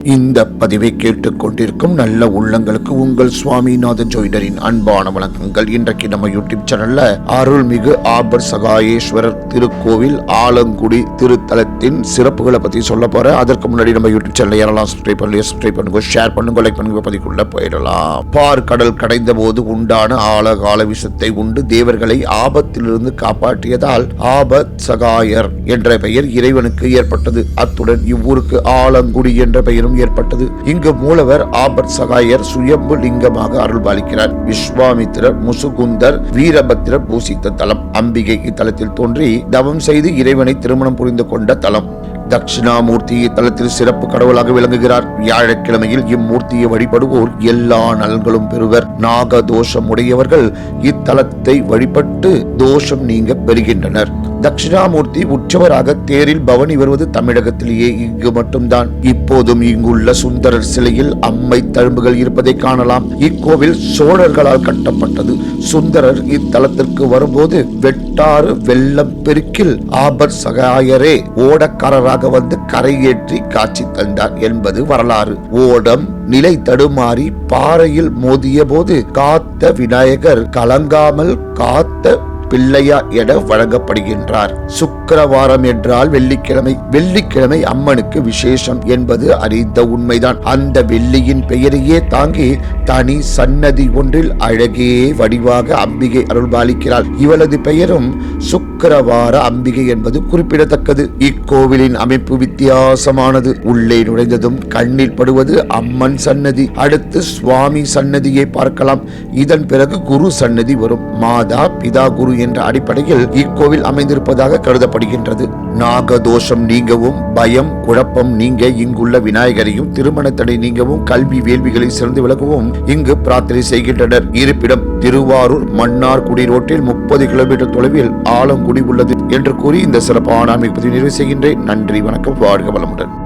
இந்த பதிவை கேட்டுக் கொண்டிருக்கும் நல்ல உள்ளங்களுக்கு உங்கள் சுவாமிநாதன் ஜோதிடரின் அன்பான வணக்கங்கள். இன்றைக்கு நம்ம யூடியூப் சேனல்ல அருள்மிகு ஆபர் சகாயேஸ்வரர் திருக்கோவில் ஆலங்குடி திருத்தலத்தின் சிறப்புகளை பத்தி சொல்ல போறேன். அதற்கு முன்னாடி நம்ம யூடியூப் சேனல் யாரெல்லாம் சப்ஸ்கிரைப் பண்ணுங்க, ஷேர் பண்ணுங்க, லைக் பண்ணுங்க, பதிக்குள்ள போயிடலாம். பார் கடல் கடைந்த போது உண்டான ஆழகால விஷத்தை உண்டு தேவர்களை ஆபத்திலிருந்து காப்பாற்றியதால் ஆபத் சகாயர் என்ற பெயர் இறைவனுக்கு ஏற்பட்டது. அத்துடன் இவ்வூருக்கு ஆலங்குடி என்ற பெயரும் ஏற்பட்டது. இங்கு மூலவர் ஆபத் சகாயர் சுயம்பு லிங்கமாக அருள்பாலிக்கிறார். விஸ்வாமித்திரர், முசுகுந்தர், வீரபத்திரர் பூசித்த தலம். அம்பிகை இத்தலத்தில் தோன்றி தவம் செய்து இறைவனை திருமணம் புரிந்து கொண்ட தலம். தட்சிணாமூர்த்தி இத்தலத்தில் சிறப்பு கடவுளாக விளங்குகிறார். வியாழக்கிழமையில் இம்மூர்த்தியை வழிபடுவோர் எல்லா நலன்களும் பெறுவர். நாக தோஷம் உடையவர்கள் இத்தலத்தை வழிபட்டு தோஷம் நீங்க பெறுகின்றனர். தட்சிணாமூர்த்தி உற்சவராக தேரில் பவனி வருவது தமிழகத்திலேயே இங்கு மட்டும்தான். இப்போதும் இங்குள்ள சுந்தரர் சிலையில் அம்மை தழும்புகள் இருப்பதை காணலாம். இக்கோவில் சோழர்களால் கட்டப்பட்டது. சுந்தரர் இத்தலத்திற்கு வரும்போது வெட்டாறு வெள்ளம் பெருக்கில் ஆபர் சகாயரே ஓடக்காரராக வந்து கரையேற்றி காட்சி தந்தார் என்பது வரலாறு. ஓடம் நிலை தடுமாறி பாறையில் மோதிய போது காத்த விநாயகர் கலங்காமல் காத்த பிள்ளையா என வழங்கப்படுகின்றார். சுக்கிரவாரம் என்றால் வெள்ளிக்கிழமை அம்மனுக்கு விசேஷம் என்பது அறிந்த உண்மைதான். அந்த வெள்ளியின் பெயரையே தாங்கி தனி சன்னதி ஒன்றில் அழகே வடிவாக அம்பிகை அருள்பாலிக்கிறாள். இவளது பெயரும் சுக்கிரவார அம்பிகை என்பது குறிப்பிடத்தக்கது. இக்கோவிலின் அமைப்பு வித்தியாசமானது. உள்ளே நுழைந்ததும் கண்ணில் படுவது அம்மன் சன்னதி. அடுத்து சுவாமி சன்னதியை பார்க்கலாம். இதன் பிறகு குரு சன்னதி வரும். மாதா பிதா குரு என்ற அடிப்படையில் இக்கோவில் அமைந்திருப்பதாக கருதப்படுகின்றது. நாகதோஷம் நீங்கவும், பயம் குழப்பம் நீங்க இங்குள்ள விநாயகரையும், திருமண தடை நீங்கவும், கல்வி வேள்விகளை சிறந்து விலகவும் இங்கு பிரார்த்தனை செய்கின்றனர். இருப்பிடம் திருவாரூர் மன்னார்குடி ரோட்டில் 30 கிலோமீட்டர் தொலைவில் ஆலங்குடி உள்ளது என்று கூறி இந்த சிறப்பான அமைப்பை நிறைவு செய்கின்றேன். நன்றி, வணக்கம், வாழ்க வளமுடன்.